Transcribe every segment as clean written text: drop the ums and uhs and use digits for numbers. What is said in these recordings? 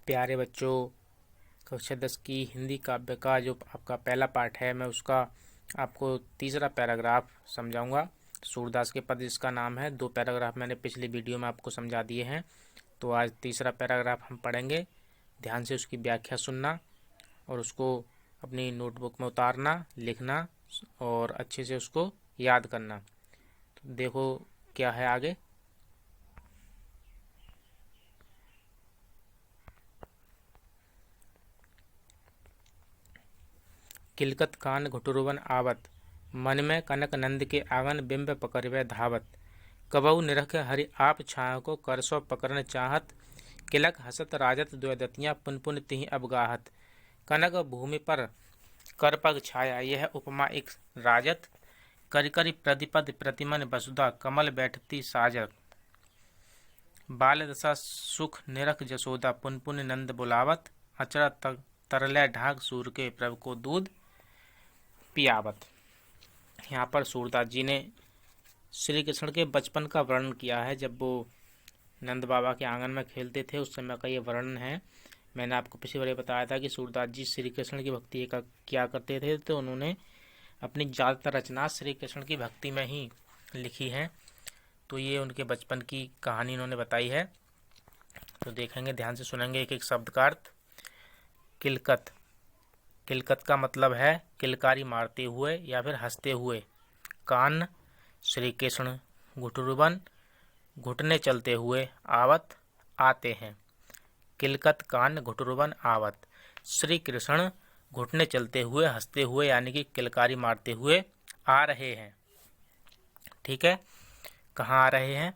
प्यारे बच्चों, कक्षा 10 की हिंदी काव्य का जो आपका पहला पाठ है, मैं उसका आपको तीसरा पैराग्राफ समझाऊंगा। सूरदास के पद इसका नाम है। 2 पैराग्राफ मैंने पिछली वीडियो में आपको समझा दिए हैं, तो आज तीसरा पैराग्राफ हम पढ़ेंगे। ध्यान से उसकी व्याख्या सुनना और उसको अपनी नोटबुक में उतारना, लिखना और अच्छे से उसको याद करना। तो देखो क्या है आगे। किलकत कान घुटुरवन आवत, मन में कनक नंद के आंगन बिंब पकड़वे धावत। कबहु निरख हरि आप छाया को करसो पकड़न चाहत। किलक हसत राजत द्वैदतियाँ पुन पुन तिहि अबगाहत। कनक भूमि पर कर पग छाया, यह उपमा एक राजत। करि करि प्रतिपद प्रतिमन वसुधा, कमल बैठती साजक। बाल दशा सुख निरख जसोदा, पुन पुन नंद बुलावत। अचरा तरले ढाक सूर के प्रभु को दूध पियावत। यहाँ पर सूरदास जी ने श्री कृष्ण के बचपन का वर्णन किया है। जब वो नंद बाबा के आंगन में खेलते थे उस समय का ये वर्णन है। मैंने आपको पिछली बार बताया था कि सूरदास जी श्री कृष्ण की भक्ति का क्या करते थे, तो उन्होंने अपनी ज़्यादातर रचना श्री कृष्ण की भक्ति में ही लिखी है। तो ये उनके बचपन की कहानी उन्होंने बताई है। तो देखेंगे, ध्यान से सुनेंगे एक एक शब्द का अर्थ। किलकत, किलकत का मतलब है किलकारी मारते हुए या फिर हंसते हुए। कान श्री कृष्ण, घुटुरवन घुटने चलते हुए, आवत आते हैं। किलकत कान घुटुरवन आवत, श्री कृष्ण घुटने चलते हुए हंसते हुए यानी कि किलकारी मारते हुए आ रहे हैं। ठीक है, कहाँ आ रहे हैं?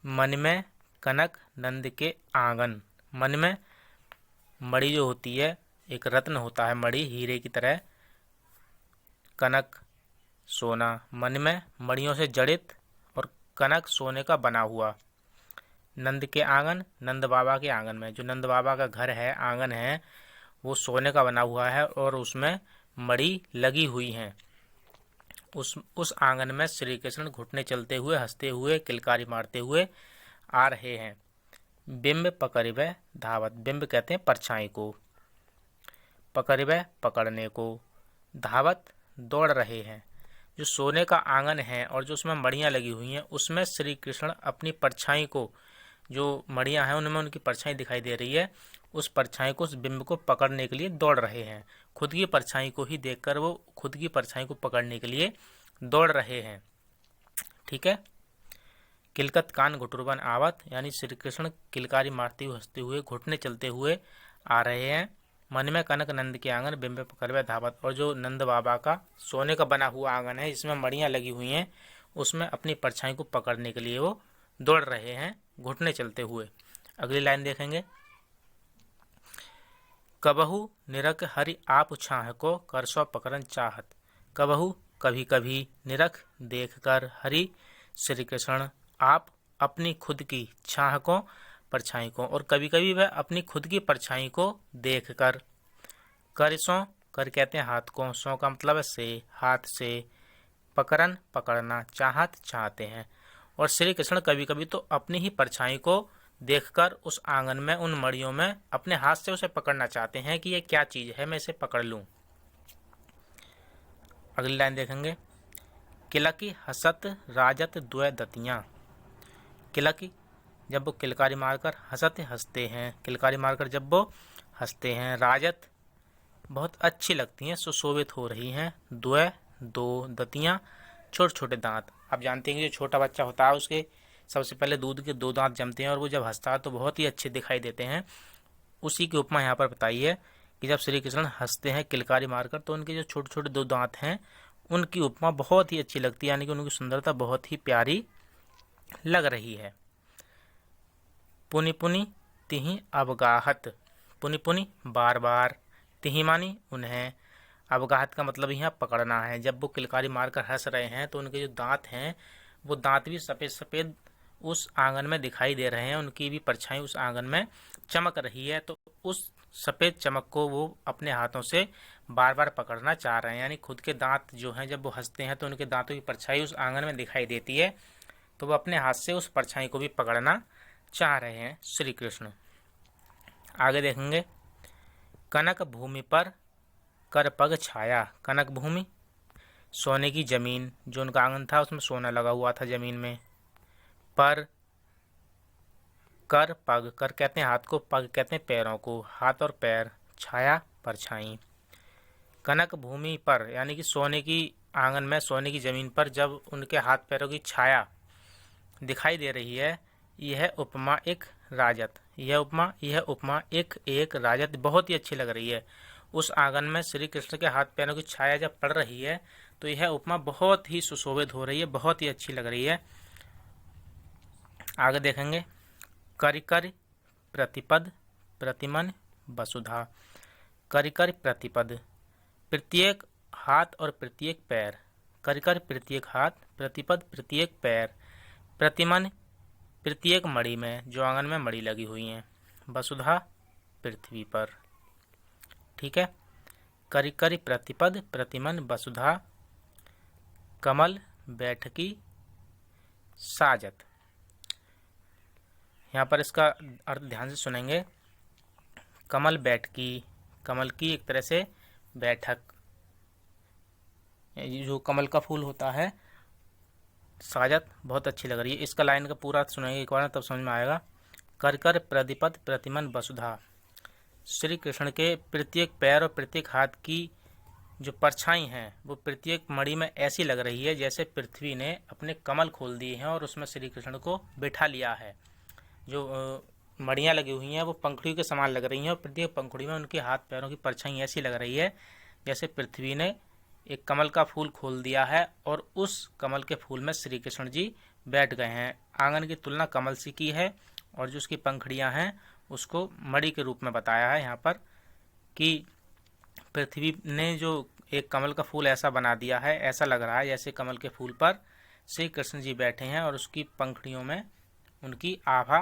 मन में कनक नंद के आंगन। मन में मणि जो होती है, एक रत्न होता है मणि, हीरे की तरह। कनक सोना, मन में मणियों से जड़ित और कनक सोने का बना हुआ। नंद के आंगन, नंद बाबा के आंगन में, जो नंद बाबा का घर है, आंगन है, वो सोने का बना हुआ है और उसमें मणि लगी हुई हैं। उस आंगन में श्री कृष्ण घुटने चलते हुए, हंसते हुए, किलकारी मारते हुए आ रहे हैं। बिंब पकड़वे धावत, बिंब कहते हैं परछाई को, पकड़वे पकड़ने को, धावत दौड़ रहे हैं। जो सोने का आंगन है और जो उसमें मड़ियाँ लगी हुई हैं, उसमें श्री कृष्ण अपनी परछाई को, जो मड़ियाँ हैं उनमें उनकी परछाई दिखाई दे रही है, उस परछाई को, उस बिंब को पकड़ने के लिए दौड़ रहे हैं। खुद की परछाई को ही देखकर वो खुद की परछाई को पकड़ने के लिए दौड़ रहे हैं। ठीक है। किलकत कान घुटुरवन आवत, यानी श्री कृष्ण किलकारी मारते हुए, हंसते हुए, घुटने चलते हुए आ रहे हैं। मन में कनक नंद के आंगन बिंब पकड़वे धावत, और जो नंद बाबा का सोने का बना हुआ आंगन है जिसमें मड़ियाँ लगी हुई हैं, उसमें अपनी परछाई को पकड़ने के लिए वो दौड़ रहे हैं घुटने चलते हुए। अगली लाइन देखेंगे। कबहू निरख हरि आप छाह को, करसो पकड़न चाहत। कबहू कभी कभी, निरख देखकर, हरि श्री कृष्ण, आप अपनी खुद की छाह को, परछाई को, और कभी कभी वह अपनी खुद की परछाई को देखकर। करसों, कर कहते हैं हाथ को, सो का मतलब है से, हाथ से, पकड़न पकड़ना, चाहत चाहते हैं। और श्री कृष्ण कभी कभी तो अपनी ही परछाई को देखकर उस आंगन में, उन मड़ियों में अपने हाथ से उसे पकड़ना चाहते हैं कि ये क्या चीज है, मैं इसे पकड़ लूं। अगली लाइन देखेंगे। किलकी हसत राजत द्वय दतियाँ। किलकी, जब वो किलकारी मारकर, हंसते हंसते हैं, किलकारी मारकर जब वो हंसते हैं, राजत बहुत अच्छी लगती हैं, सुशोभित हो रही हैं, द्वय दो, दतियाँ छोटे छोटे दांत। आप जानते हैं कि जो छोटा बच्चा होता है उसके सबसे पहले दूध के 2 दांत जमते हैं और वो जब हंसता है तो बहुत ही अच्छे दिखाई देते हैं। उसी की उपमा यहाँ पर बताई है कि जब श्री कृष्ण हंसते हैं किलकारी मारकर तो उनके जो छोटे छोटे 2 दांत हैं उनकी उपमा बहुत ही अच्छी लगती है, यानी कि उनकी सुंदरता बहुत ही प्यारी लग रही है। पुनि पुनि तिहि अवगाहत, पुनि पुनि बार बार, तिहि मानी उन्हें, अवगाहत का मतलब यहाँ पकड़ना है। जब वो किलकारी मारकर हंस रहे हैं तो उनके जो दांत हैं वो दांत भी सफ़ेद सफ़ेद उस आंगन में दिखाई दे रहे हैं, उनकी भी परछाई उस आंगन में चमक रही है। तो उस सफ़ेद चमक को वो अपने हाथों से बार बार पकड़ना चाह रहे हैं, यानी खुद के दांत जो हैं जब वो हंसते हैं तो उनके दांतों की परछाई उस आंगन में दिखाई देती है, तो वो अपने हाथ से उस परछाई को भी पकड़ना चाह रहे हैं श्री कृष्ण। आगे देखेंगे, कनक भूमि पर कर पग छाया। कनक भूमि सोने की जमीन, जो उनका आंगन था उसमें सोना लगा हुआ था जमीन में। पर कर पग, कर कहते हैं हाथ को, पग कहते हैं पैरों को, हाथ और पैर, छाया परछाई। कनक भूमि पर यानी कि सोने की आंगन में, सोने की जमीन पर जब उनके हाथ पैरों की छाया दिखाई दे रही है, यह उपमा एक राजत, यह उपमा एक राजत बहुत ही अच्छी लग रही है। उस आंगन में श्री कृष्ण के हाथ पैरों की छाया जब पड़ रही है तो यह उपमा बहुत ही सुशोभित हो रही है, बहुत ही अच्छी लग रही है। आगे देखेंगे, करिकर प्रतिपद प्रतिमन वसुधा। करिकर प्रतिपद, प्रत्येक हाथ और प्रत्येक पैर, करिकर प्रत्येक हाथ, प्रतिपद प्रत्येक पैर, प्रतिमन प्रत्येक मणि में, जो आंगन में मणि लगी हुई हैं, वसुधा पृथ्वी पर। ठीक है, करिकर प्रतिपद प्रतिमन वसुधा, कमल बैठकी साजत। यहाँ पर इसका अर्थ ध्यान से सुनेंगे। कमल बैठकी, कमल की एक तरह से बैठक, जो कमल का फूल होता है, साजत बहुत अच्छी लग रही है। इसका लाइन का पूरा सुनेंगे एक बार, तब समझ में आएगा। कर कर प्रतिपद प्रतिमन वसुधा, श्री कृष्ण के प्रत्येक पैर और प्रत्येक हाथ की जो परछाई हैं वो प्रत्येक मणि में ऐसी लग रही है जैसे पृथ्वी ने अपने कमल खोल दिए हैं और उसमें श्री कृष्ण को बिठा लिया है। जो मणियाँ लगी हुई हैं वो पंखुड़ियों के समान लग रही हैं और प्रत्येक पंखुड़ी में उनके हाथ पैरों की परछाई ऐसी लग रही है जैसे पृथ्वी ने एक कमल का फूल खोल दिया है और उस कमल के फूल में श्री कृष्ण जी बैठ गए हैं। आंगन की तुलना कमल से की है और जो उसकी पंखुड़ियाँ हैं उसको मणि के रूप में बताया है यहाँ पर, कि पृथ्वी ने जो एक कमल का फूल ऐसा बना दिया है, ऐसा लग रहा है जैसे कमल के फूल पर श्री कृष्ण जी बैठे हैं और उसकी पंखुड़ियों में उनकी आभा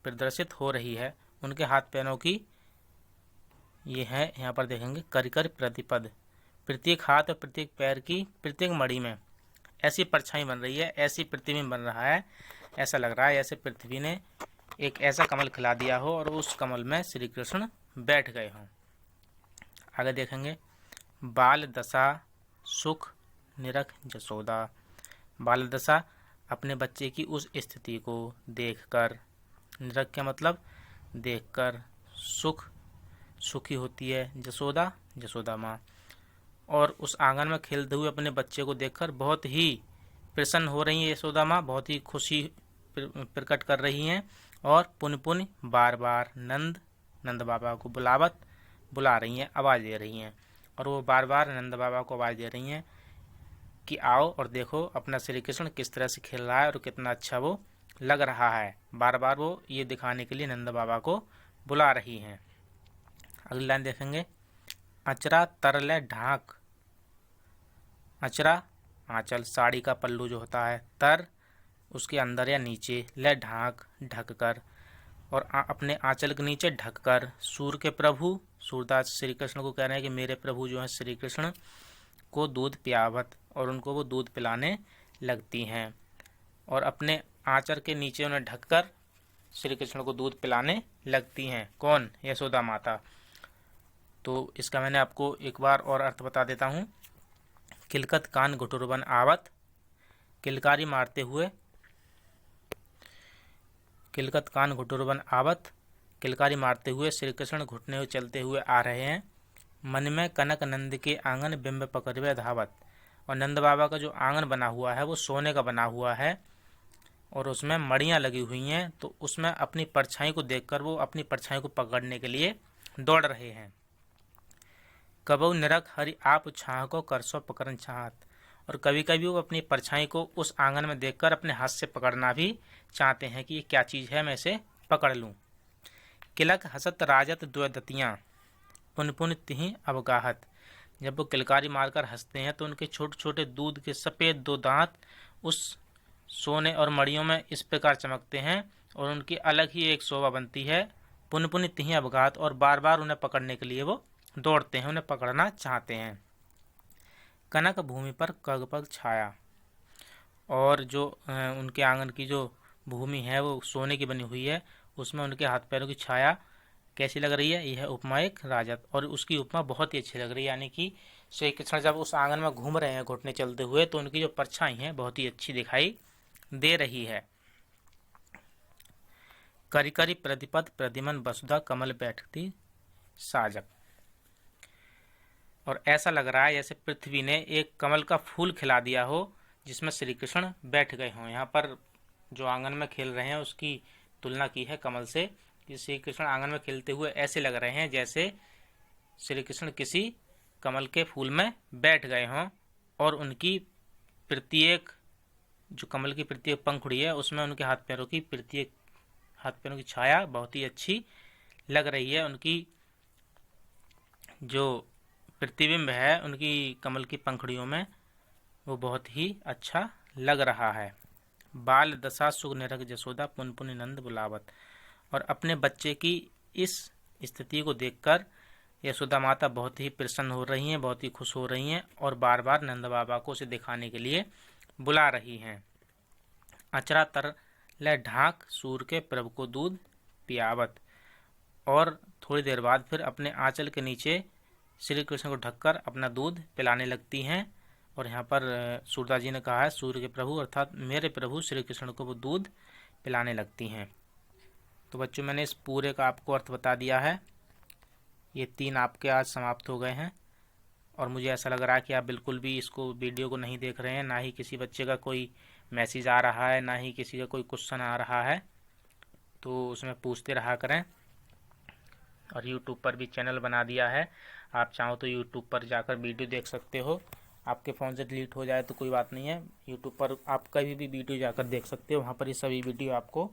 प्रदर्शित हो रही है, उनके हाथ पैरों की। ये है यहाँ पर देखेंगे, करिकर प्रतिपद, प्रत्येक हाथ और प्रत्येक पैर की प्रत्येक मणि में ऐसी परछाई बन रही है, ऐसी प्रतिबिंब बन रहा है, ऐसा लग रहा है जैसे पृथ्वी ने एक ऐसा कमल खिला दिया हो और उस कमल में श्री कृष्ण बैठ गए हों। आगे देखेंगे, बाल दशा सुख निरख जसोदा। बाल दशा अपने बच्चे की उस स्थिति को देखकर, निरख का मतलब देखकर, सुखी होती है जसोदा, जसोदा माँ, और उस आंगन में खेलते हुए अपने बच्चे को देखकर बहुत ही प्रसन्न हो रही है यशोदा माँ, बहुत ही खुशी प्रकट कर रही हैं और पुन पुन बार बार नंद बाबा को बुला रही हैं, आवाज़ दे रही हैं, और वो बार बार नंद बाबा को आवाज़ दे रही हैं कि आओ और देखो अपना श्री कृष्ण किस तरह से खेल रहा है और कितना अच्छा वो लग रहा है। बार बार वो ये दिखाने के लिए नंद बाबा को बुला रही हैं। अगली लाइन देखेंगे, अचरा तरले ढाक। अचरा आंचल, साड़ी का पल्लू जो होता है, तर उसके अंदर या नीचे, ले ढाक ढक कर, और अपने आंचल के नीचे ढककर, सूर के प्रभु, सूरदास श्री कृष्ण को कह रहे हैं कि मेरे प्रभु जो हैं श्री कृष्ण को दूध पियावत, और उनको वो दूध पिलाने लगती हैं और अपने आंचल के नीचे उन्हें ढककर श्री कृष्ण को दूध पिलाने लगती हैं। कौन? यशोदा माता। तो इसका मैंने आपको एक बार और अर्थ बता देता हूँ। किलकत कान घुटुरबन आवत, किलकारी मारते हुए, किलकत कान घुटुरबन आवत, किलकारी मारते हुए श्री कृष्ण घुटने हुए चलते हुए आ रहे हैं। मन में कनक नंद के आंगन बिंब पकड़वे धावत, और नंद बाबा का जो आंगन बना हुआ है वो सोने का बना हुआ है और उसमें मड़ियाँ लगी हुई हैं, तो उसमें अपनी परछाई को देखकर वो अपनी परछाई को पकड़ने के लिए दौड़ रहे हैं। कबहु निरख हरि आप छाह को करसो पकड़न चाहत, और कभी कभी वो अपनी परछाई को उस आंगन में देखकर अपने हाथ से पकड़ना भी चाहते हैं कि ये क्या चीज़ है, मैं इसे पकड़ लूँ। किलक हसत राजत द्वदतियाँ, पुन पुन तिहि अवगाहत। जब वो किलकारी मारकर हंसते हैं तो उनके छोटे छोटे दूध के सफ़ेद 2 दांत उस सोने और मड़ियों में इस प्रकार चमकते हैं और उनकी अलग ही एक शोभा बनती है। पुन पुन तिहि अवगाहत, और बार बार उन्हें पकड़ने के लिए वो दौड़ते हैं, उन्हें पकड़ना चाहते हैं। कनक भूमि पर कगपग छाया, और जो उनके आंगन की जो भूमि है वो सोने की बनी हुई है, उसमें उनके हाथ पैरों की छाया कैसी लग रही है? यह उपमा एक राजत, और उसकी उपमा बहुत ही अच्छी लग रही है। यानी कि श्री कृष्ण जब उस आंगन में घूम रहे हैं घुटने चलते हुए, तो उनकी जो परछाई है बहुत ही अच्छी दिखाई दे रही है। करी करी प्रतिपद प्रद्युमन वसुधा कमल बैठती साजक। और ऐसा लग रहा है जैसे पृथ्वी ने एक कमल का फूल खिला दिया हो जिसमें श्री कृष्ण बैठ गए हों। यहाँ पर जो आंगन में खेल रहे हैं उसकी तुलना की है कमल से, कि श्री कृष्ण आंगन में खेलते हुए ऐसे लग रहे हैं जैसे श्री कृष्ण किसी कमल के फूल में बैठ गए हों, और उनकी प्रत्येक जो कमल की प्रत्येक पंखुड़ी है उसमें उनके हाथ पैरों की छाया बहुत ही अच्छी लग रही है। उनकी जो प्रतिबिंब है उनकी कमल की पंखुड़ियों में वो बहुत ही अच्छा लग रहा है। बाल दशा सुख निरख जसोदा पुन पुन नंद बुलावत। और अपने बच्चे की इस स्थिति को देखकर यशोदा माता बहुत ही प्रसन्न हो रही हैं, बहुत ही खुश हो रही हैं, और बार बार नंद बाबा को उसे दिखाने के लिए बुला रही हैं। अचरा तर ले ढाक सूर के प्रभु को दूध पियावत। और थोड़ी देर बाद फिर अपने आंचल के नीचे श्री कृष्ण को ढककर अपना दूध पिलाने लगती हैं। और यहाँ पर सूरदास जी ने कहा है सूर्य के प्रभु अर्थात मेरे प्रभु श्री कृष्ण को वो दूध पिलाने लगती हैं। तो बच्चों मैंने इस पूरे का आपको अर्थ बता दिया है। ये 3 आपके आज समाप्त हो गए हैं, और मुझे ऐसा लग रहा है कि आप बिल्कुल भी इसको वीडियो को नहीं देख रहे हैं, ना ही किसी बच्चे का कोई मैसेज आ रहा है, ना ही किसी का कोई क्वेश्चन आ रहा है। तो उसमें पूछते रहा करें। और यूट्यूब पर भी चैनल बना दिया है, आप चाहो तो यूट्यूब पर जाकर वीडियो देख सकते हो। आपके फ़ोन से डिलीट हो जाए तो कोई बात नहीं है, यूट्यूब पर आप कभी भी वीडियो जाकर देख सकते हो, वहाँ पर ये सभी वीडियो आपको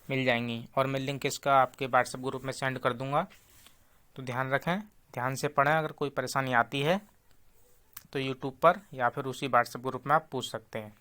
मिल जाएंगी। और मैं लिंक इसका आपके व्हाट्सएप ग्रुप में सेंड कर दूँगा। तो ध्यान रखें, ध्यान से पढ़ें। अगर कोई परेशानी आती है तो यूट्यूब पर या फिर उसी व्हाट्सएप ग्रुप में आप पूछ सकते हैं।